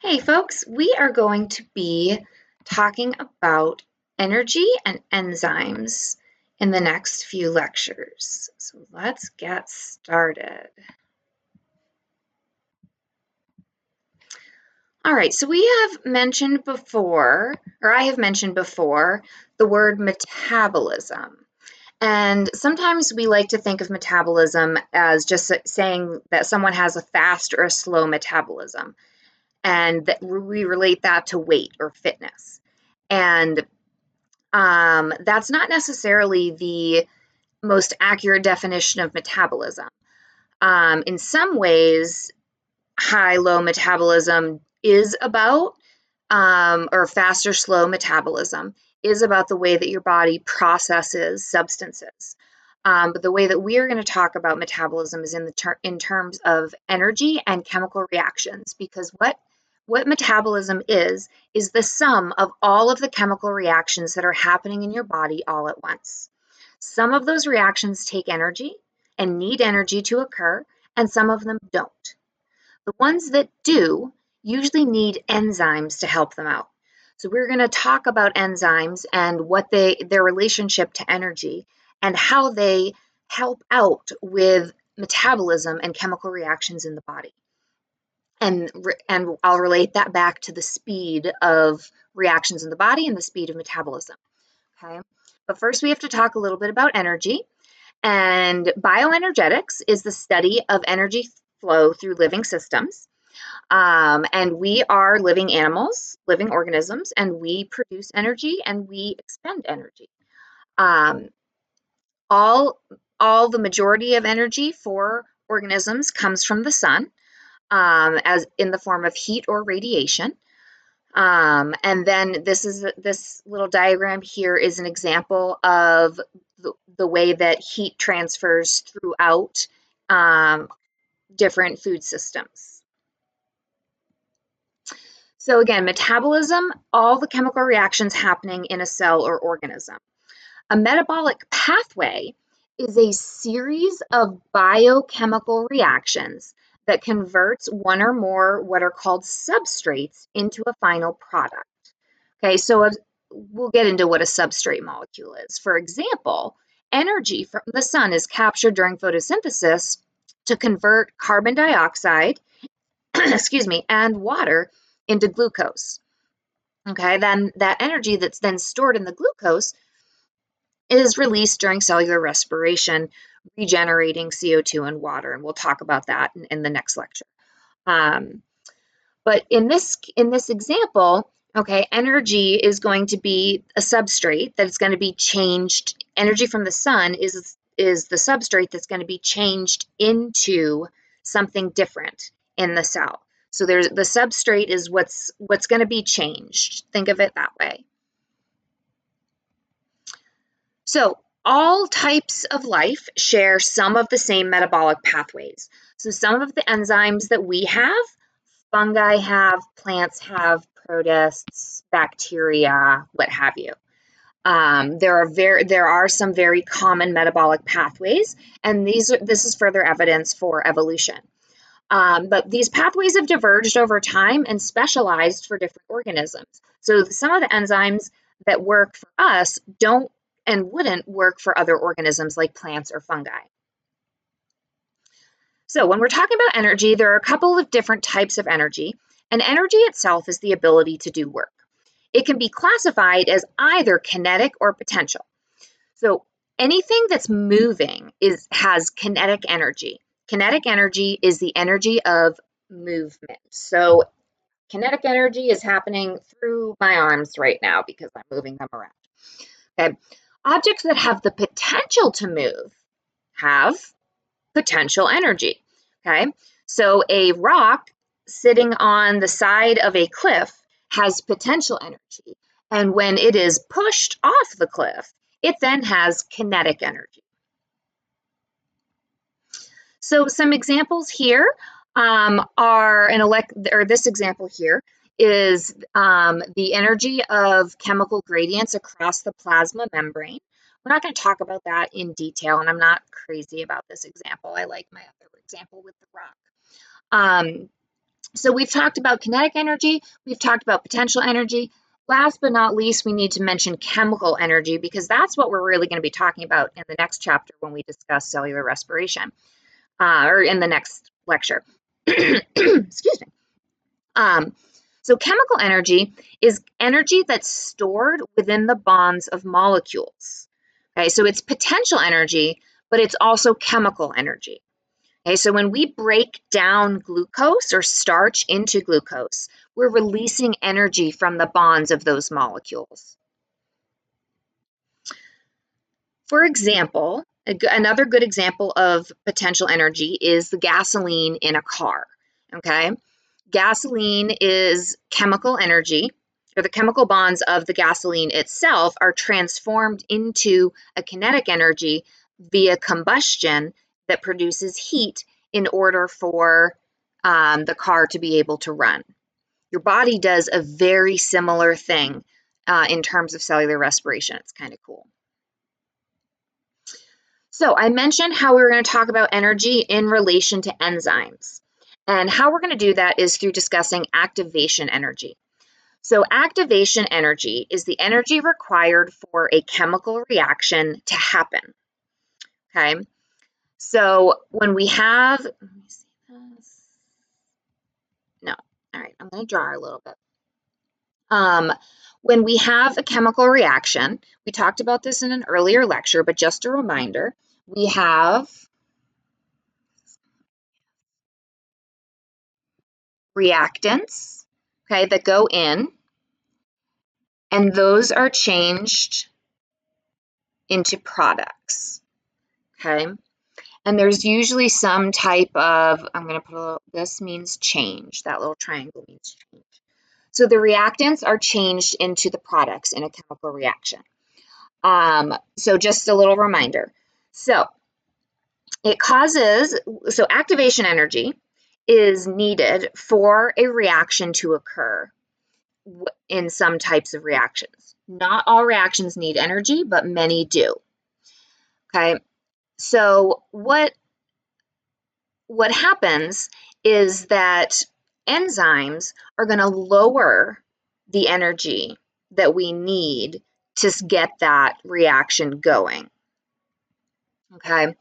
Hey folks, we are going to be talking about energy and enzymes in the next few lectures. So let's get started. All right, so we have mentioned before, or I have mentioned before, the word metabolism. And sometimes we like to think of metabolism as just saying that someone has a fast or a slow metabolism, and that we relate that to weight or fitness. And that's not necessarily the most accurate definition of metabolism. In some ways, high low metabolism is about, or fast or slow metabolism is about the way that your body processes substances. But the way that we are going to talk about metabolism is in terms of energy and chemical reactions, because what metabolism is the sum of all of the chemical reactions that are happening in your body all at once. Some of those reactions take energy and need energy to occur, and some of them don't. The ones that do usually need enzymes to help them out. So we're going to talk about enzymes and what their relationship to energy and how they help out with metabolism and chemical reactions in the body. And I'll relate that back to the speed of reactions in the body and the speed of metabolism. Okay. But first we have to talk a little bit about energy. And bioenergetics is the study of energy flow through living systems. And we are living animals, living organisms, and we produce energy and we expend energy. Um, all, all the majority of energy for organisms comes from the sun, as in the form of heat or radiation. And then this little diagram here is an example of the way that heat transfers throughout different food systems. So again, metabolism, all the chemical reactions happening in a cell or organism. A metabolic pathway is a series of biochemical reactions that converts one or more what are called substrates into a final product. Okay, so we'll get into what a substrate molecule is. For example, energy from the sun is captured during photosynthesis to convert carbon dioxide, excuse me, and water into glucose. Okay, then that energy that's then stored in the glucose is released during cellular respiration, regenerating CO2 and water, and we'll talk about that in the next lecture. But in this example, okay, energy is going to be a substrate that's going to be changed. Energy from the sun is the substrate that's going to be changed into something different in the cell. So there's the substrate is what's going to be changed. Think of it that way. So all types of life share some of the same metabolic pathways. So some of the enzymes that we have, fungi have, plants have, protists, bacteria, what have you. There are some very common metabolic pathways, and this is further evidence for evolution. But these pathways have diverged over time and specialized for different organisms. So some of the enzymes that work for us don't and wouldn't work for other organisms like plants or fungi. So when we're talking about energy, there are a couple of different types of energy, and energy itself is the ability to do work. It can be classified as either kinetic or potential. So anything that's moving has kinetic energy. Kinetic energy is the energy of movement. So kinetic energy is happening through my arms right now because I'm moving them around. Okay. Objects that have the potential to move have potential energy. Okay. So a rock sitting on the side of a cliff has potential energy. And when it is pushed off the cliff, it then has kinetic energy. So some examples here are this example here is the energy of chemical gradients across the plasma membrane. We're not going to talk about that in detail, and I'm not crazy about this example. I like my other example with the rock. So we've talked about kinetic energy, we've talked about potential energy. Last but not least, we need to mention chemical energy because that's what we're really going to be talking about in the next chapter when we discuss cellular respiration, or in the next lecture. Excuse me. Um, so chemical energy is energy that's stored within the bonds of molecules. Okay, so it's potential energy, but it's also chemical energy. Okay, so when we break down glucose or starch into glucose, we're releasing energy from the bonds of those molecules. For example, another good example of potential energy is the gasoline in a car. Okay, gasoline is chemical energy, or the chemical bonds of the gasoline itself are transformed into a kinetic energy via combustion that produces heat in order for the car to be able to run. Your body does a very similar thing in terms of cellular respiration. It's kind of cool. So I mentioned how we were going to talk about energy in relation to enzymes. And how we're going to do that is through discussing activation energy. So activation energy is the energy required for a chemical reaction to happen. Okay. So when we have, let me see this. No. All right. I'm going to draw a little bit. When we have a chemical reaction, we talked about this in an earlier lecture, but just a reminder, we have reactants, okay, that go in, and those are changed into products, okay? And there's usually some type of, I'm going to put a little, this means change, that little triangle means change. So the reactants are changed into the products in a chemical reaction. So just a little reminder. So it causes, so activation energy is needed for a reaction to occur in some types of reactions. Not all reactions need energy, but many do. Okay, so what happens is that enzymes are going to lower the energy that we need to get that reaction going. Okay,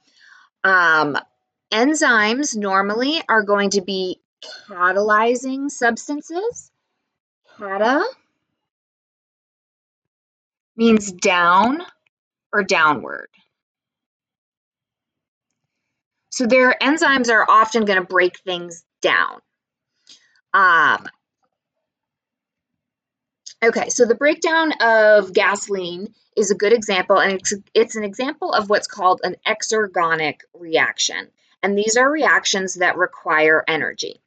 enzymes normally are going to be catalyzing substances. Cata means down or downward. So their enzymes are often going to break things down. Okay, so the breakdown of gasoline is a good example, and it's an example of what's called an exergonic reaction. And these are reactions that require energy.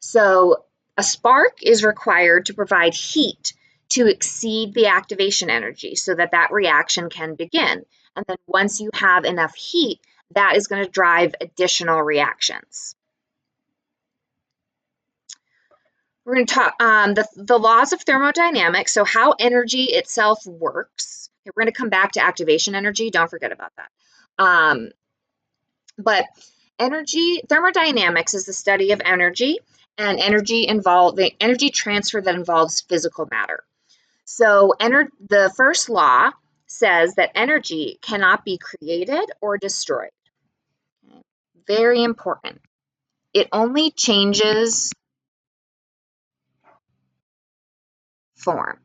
So a spark is required to provide heat to exceed the activation energy so that that reaction can begin. And then once you have enough heat, that is going to drive additional reactions. We're going to talk the laws of thermodynamics, so how energy itself works. We're going to come back to activation energy. Don't forget about that. But thermodynamics is the study of energy and the energy transfer that involves physical matter. So the first law says that energy cannot be created or destroyed. Very important. It only changes form.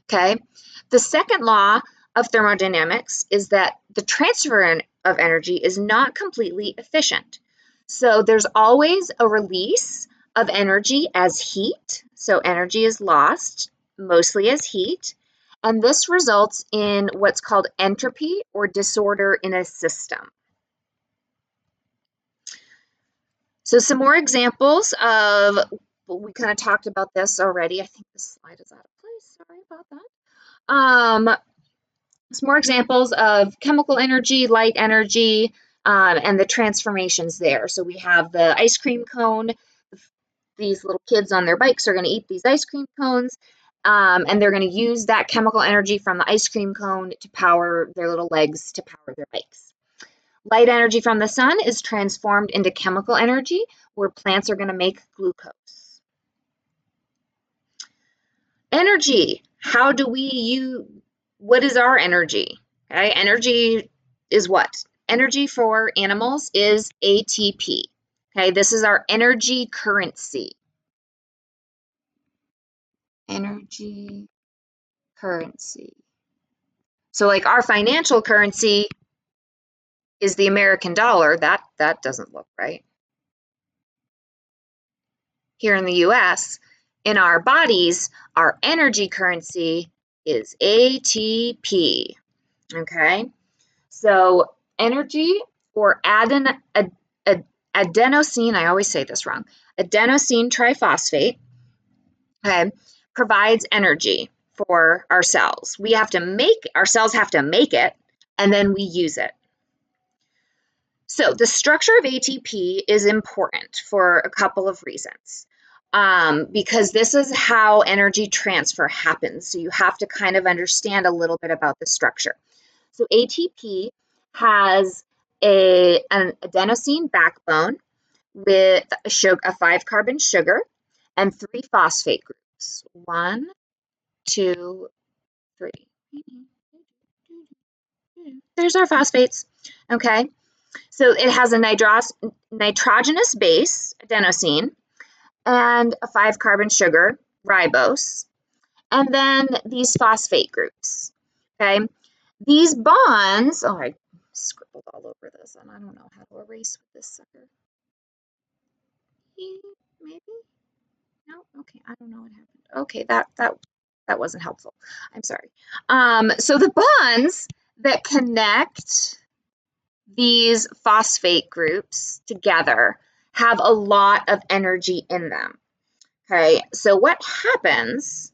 Okay. The second law of thermodynamics is that the transfer of energy is not completely efficient. So there's always a release of energy as heat. So energy is lost mostly as heat. And this results in what's called entropy or disorder in a system. So some more examples of, well, we kind of talked about this already. I think this slide is out of place. Sorry about that. Some more examples of chemical energy, light energy, and the transformations there. So we have the ice cream cone. These little kids on their bikes are going to eat these ice cream cones, and they're going to use that chemical energy from the ice cream cone to power their little legs to power their bikes. Light energy from the sun is transformed into chemical energy where plants are going to make glucose. Energy. How do we use, what is our energy? Okay, energy is what? Energy for animals is ATP. Okay, this is our energy currency. Energy currency. So like our financial currency is the American dollar. That doesn't look right. Here in the US, in our bodies, our energy currency is ATP. Okay? So energy or adenosine, I always say this wrong, adenosine triphosphate, okay, provides energy for our cells. Our cells have to make it, and then we use it. So the structure of ATP is important for a couple of reasons. Because this is how energy transfer happens. So you have to kind of understand a little bit about the structure. So ATP has an adenosine backbone with a 5-carbon sugar and 3 phosphate groups. 1, 2, 3. There's our phosphates. Okay. So it has a nitrogenous base, adenosine, and a 5-carbon sugar, ribose, and then these phosphate groups. Okay. These bonds, oh, I scribbled all over this, and I don't know how to erase with this sucker. Maybe? No? Okay, I don't know what happened. Okay, that wasn't helpful. I'm sorry. So the bonds that connect these phosphate groups together have a lot of energy in them. Okay, so what happens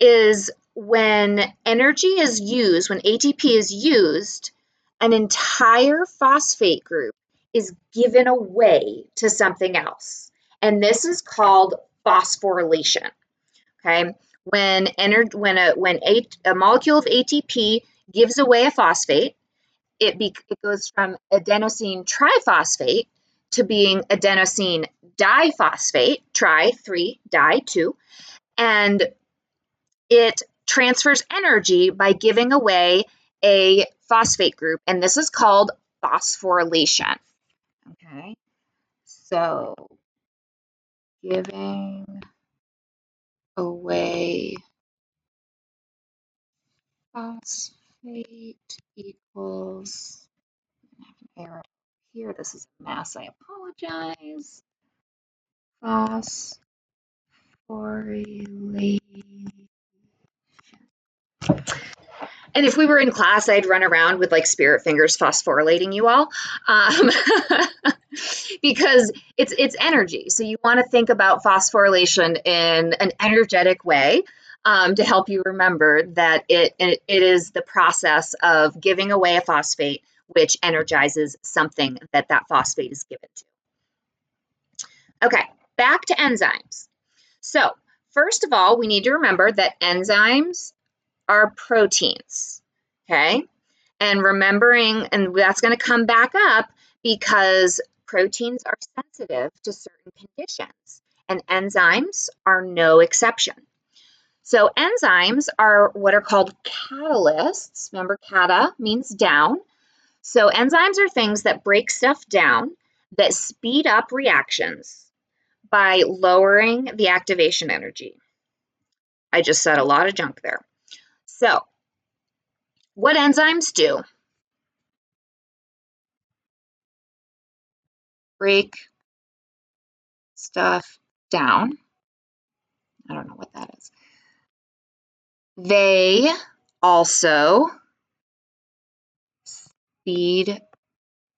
is when energy is used, when ATP is used, an entire phosphate group is given away to something else. And this is called phosphorylation. Okay, when a molecule of ATP gives away a phosphate, it goes from adenosine triphosphate to being adenosine diphosphate, tri 3, di 2, and it transfers energy by giving away a phosphate group, and this is called phosphorylation. Okay, so giving away phosphate equals, I have an error here, this is a mess, I apologize. Phosphorylation. And if we were in class, I'd run around with like spirit fingers phosphorylating you all, because it's energy. So you want to think about phosphorylation in an energetic way, to help you remember that it is the process of giving away a phosphate, which energizes something that phosphate is given to. Okay, back to enzymes. So first of all, we need to remember that enzymes are proteins, okay? And remembering, and that's going to come back up because proteins are sensitive to certain conditions, and enzymes are no exception. So enzymes are what are called catalysts. Remember, cata means down. So enzymes are things that break stuff down, that speed up reactions by lowering the activation energy. I just said a lot of junk there. So what enzymes do? Break stuff down. I don't know what that is. They also speed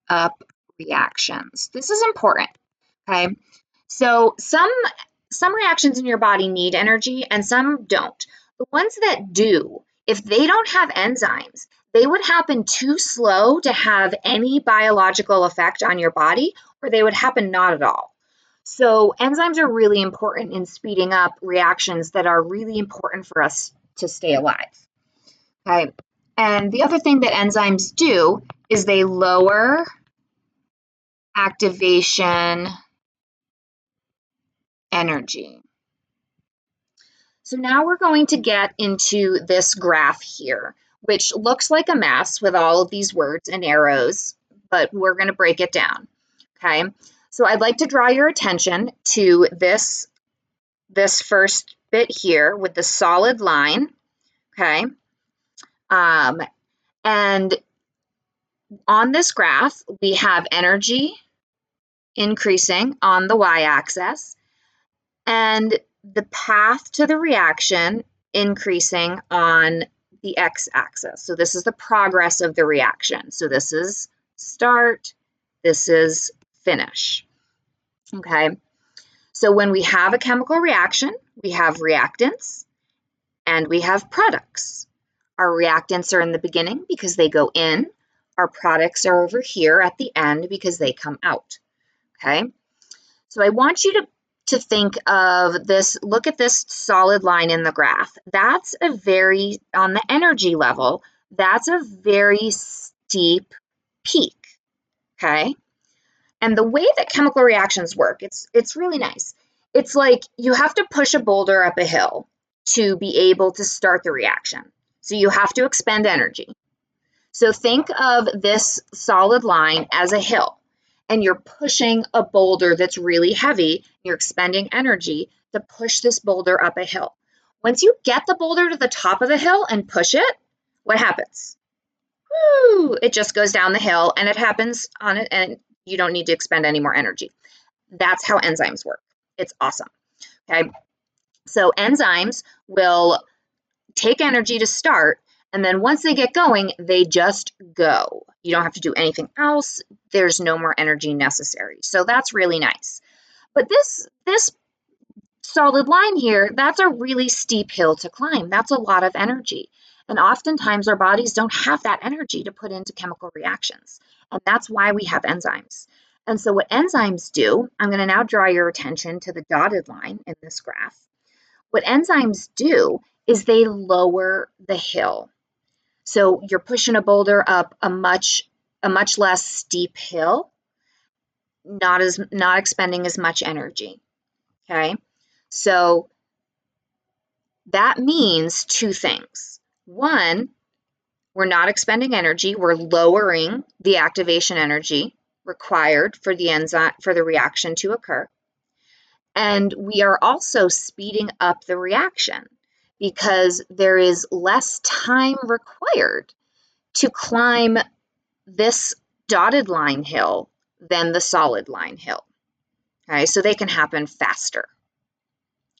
up reactions. This is important, okay? So some reactions in your body need energy and some don't. The ones that do, if they don't have enzymes, they would happen too slow to have any biological effect on your body, or they would happen not at all. So enzymes are really important in speeding up reactions that are really important for us to stay alive. Okay. And the other thing that enzymes do is they lower activation energy. So now we're going to get into this graph here, which looks like a mess with all of these words and arrows, but we're going to break it down. Okay, so I'd like to draw your attention to this first bit here with the solid line. Okay, and on this graph, we have energy increasing on the y-axis and the path to the reaction increasing on the x-axis. So this is the progress of the reaction. So this is start, this is finish. Okay, so when we have a chemical reaction, we have reactants and we have products. Our reactants are in the beginning because they go in. Our products are over here at the end because they come out. Okay, so I want you to think of this, look at this solid line in the graph. That's a very, on the energy level, that's a very steep peak, okay? And the way that chemical reactions work, it's really nice. It's like you have to push a boulder up a hill to be able to start the reaction. So you have to expend energy. So think of this solid line as a hill, and you're pushing a boulder that's really heavy. You're expending energy to push this boulder up a hill. Once you get the boulder to the top of the hill and push it, what happens? Woo! It just goes down the hill and it happens on it, and you don't need to expend any more energy. That's how enzymes work. It's awesome. Okay. So enzymes will take energy to start, and then once they get going, they just go. You don't have to do anything else. There's no more energy necessary. So that's really nice. But this solid line here, that's a really steep hill to climb. That's a lot of energy. And oftentimes our bodies don't have that energy to put into chemical reactions. And that's why we have enzymes. And so what enzymes do, I'm going to now draw your attention to the dotted line in this graph. What enzymes do is they lower the hill. So you're pushing a boulder up a much less steep hill, not expending as much energy. Okay, so that means two things. One, we're not expending energy, we're lowering the activation energy required for the enzyme for the reaction to occur. And we are also speeding up the reaction because there is less time required to climb this dotted line hill than the solid line hill. All right, so they can happen faster.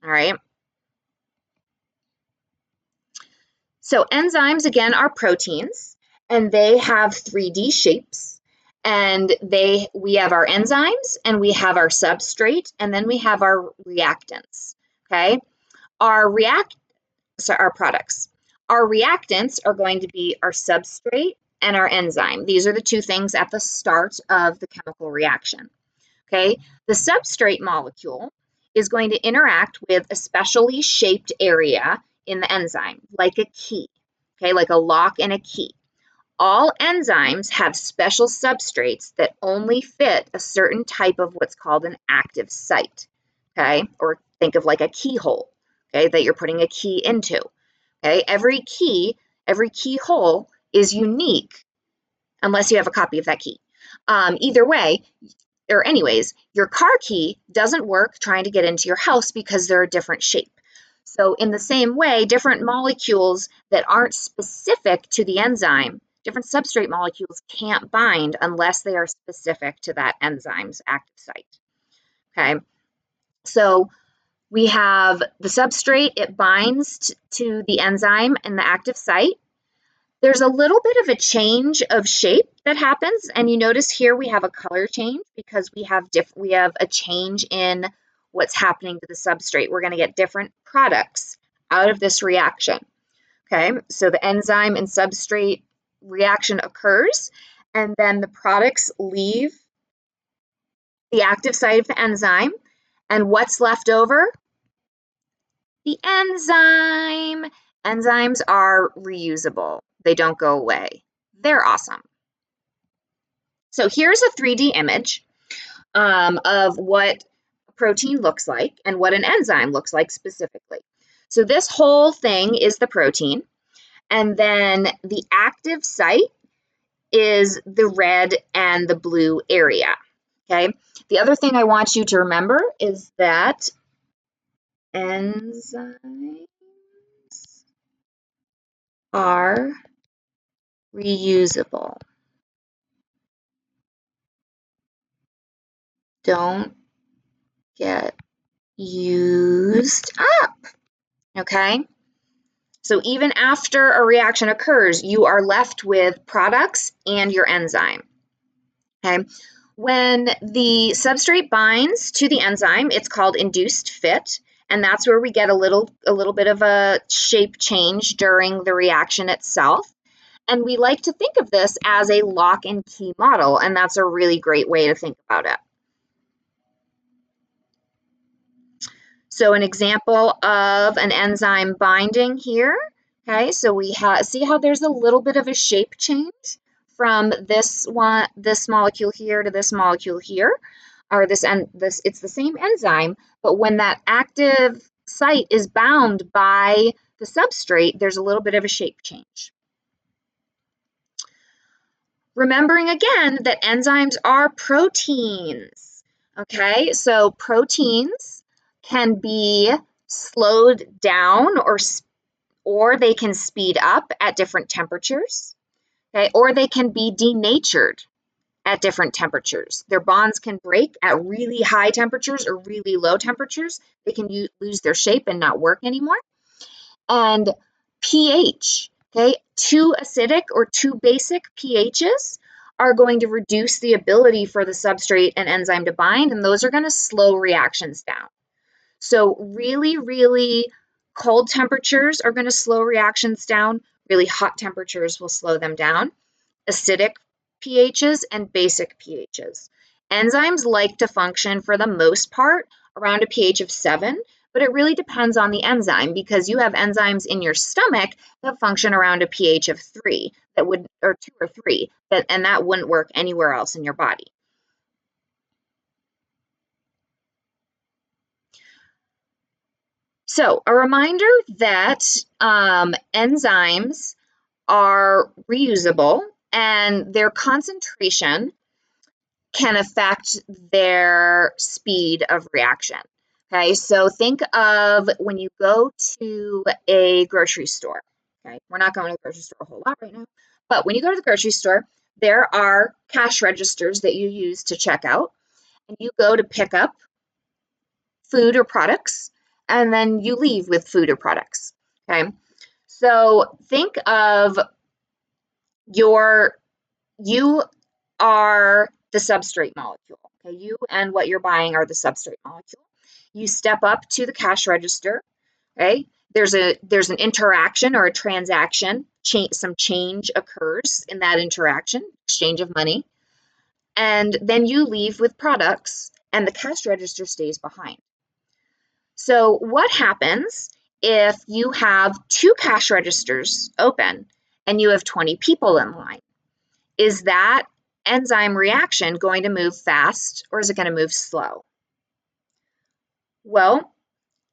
All right. So enzymes, again, are proteins, and they have 3D shapes. And we have our enzymes, and we have our substrate, and then we have our reactants. Okay, our products. Our reactants are going to be our substrate and our enzyme. These are the two things at the start of the chemical reaction. Okay, the substrate molecule is going to interact with a specially shaped area in the enzyme, like a key, okay, like a lock and a key. All enzymes have special substrates that only fit a certain type of what's called an active site, okay, or think of like a keyhole, okay, that you're putting a key into. Okay, every keyhole is unique unless you have a copy of that key. Either way, or anyways, your car key doesn't work trying to get into your house because they're a different shape. So in the same way, different molecules that aren't specific to the enzyme, different substrate molecules can't bind unless they are specific to that enzyme's active site. Okay, so we have the substrate, it binds to the enzyme and the active site. There's a little bit of a change of shape that happens, and you notice here we have a color change because we have a change in what's happening to the substrate. We're going to get different products out of this reaction. Okay, so the enzyme and substrate reaction occurs, and then the products leave the active site of the enzyme, and what's left over? The enzyme. Enzymes are reusable. They don't go away. They're awesome. So here's a 3D image of what protein looks like and what an enzyme looks like specifically. So this whole thing is the protein, and then the active site is the red and the blue area, okay? The other thing I want you to remember is that enzymes are reusable. Don't get used up, okay? So even after a reaction occurs, you are left with products and your enzyme, okay? When the substrate binds to the enzyme, it's called induced fit, and that's where we get a little bit of a shape change during the reaction itself. And we like to think of this as a lock and key model, and that's a really great way to think about it. So an example of an enzyme binding here, okay, so we see how there's a little bit of a shape change from this molecule here to this molecule here, or it's the same enzyme, but when that active site is bound by the substrate, there's a little bit of a shape change. Remembering again that enzymes are proteins, okay? So proteins can be slowed down or they can speed up at different temperatures, okay? Or they can be denatured at different temperatures. Their bonds can break at really high temperatures or really low temperatures. They can lose their shape and not work anymore. And pH, okay, too acidic or too basic pHs are going to reduce the ability for the substrate and enzyme to bind, and those are going to slow reactions down. So really, really cold temperatures are going to slow reactions down. Really hot temperatures will slow them down. Acidic pHs and basic pHs. Enzymes like to function for the most part around a pH of 7, but it really depends on the enzyme because you have enzymes in your stomach that function around a pH of 3 or 2 or 3, and that wouldn't work anywhere else in your body. So a reminder that enzymes are reusable and their concentration can affect their speed of reaction. Okay, so think of when you go to a grocery store. Okay, we're not going to the grocery store a whole lot right now, but when you go to the grocery store, there are cash registers that you use to check out, and you go to pick up food or products, and then you leave with food or products. Okay, so think of you are the substrate molecule. Okay, you and what you're buying are the substrate molecule. You step up to the cash register. Okay, there's an interaction or a transaction. Some change occurs in that interaction, exchange of money, and then you leave with products, and the cash register stays behind. So what happens if you have 2 cash registers open and you have 20 people in line? Is that enzyme reaction going to move fast or is it going to move slow? Well,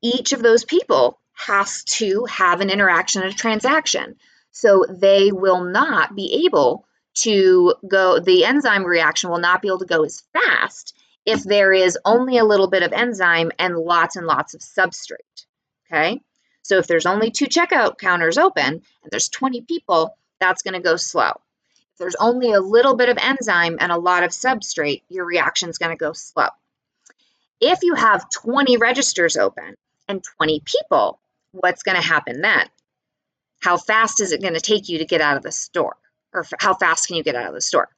each of those people has to have an interaction and a transaction. So they will not be able to go, the enzyme reaction will not be able to go as fast if there is only a little bit of enzyme and lots of substrate, okay? So if there's only 2 checkout counters open and there's 20 people, that's going to go slow. If there's only a little bit of enzyme and a lot of substrate, your reaction is going to go slow. If you have 20 registers open and 20 people, what's going to happen then? How fast is it going to take you to get out of the store? Or how fast can you get out of the store?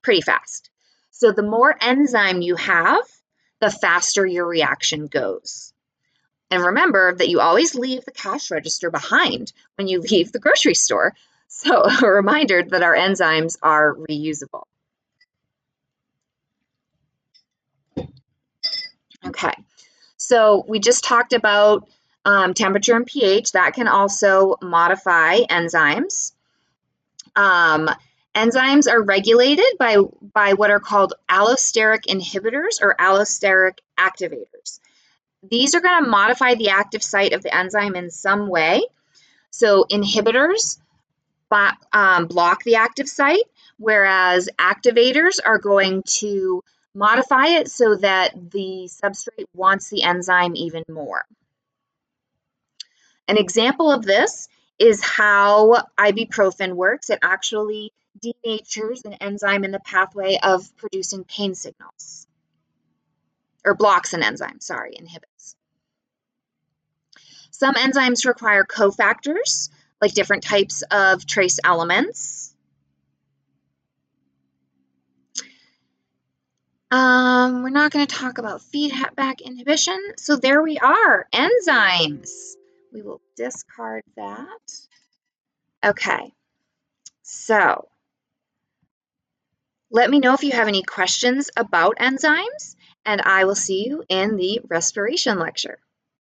Pretty fast. So the more enzyme you have, the faster your reaction goes. And remember that you always leave the cash register behind when you leave the grocery store. So a reminder that our enzymes are reusable. Okay, so we just talked about temperature and pH. That can also modify enzymes. Enzymes are regulated by what are called allosteric inhibitors or allosteric activators. These are going to modify the active site of the enzyme in some way. So inhibitors block the active site, whereas activators are going to modify it so that the substrate wants the enzyme even more. An example of this is how ibuprofen works. It actually denatures an enzyme in the pathway of producing pain signals, or blocks an enzyme, sorry, inhibits. Some enzymes require cofactors, like different types of trace elements. We're not going to talk about feedback inhibition. So there we are, enzymes. We will discard that. Okay, so let me know if you have any questions about enzymes, and I will see you in the respiration lecture.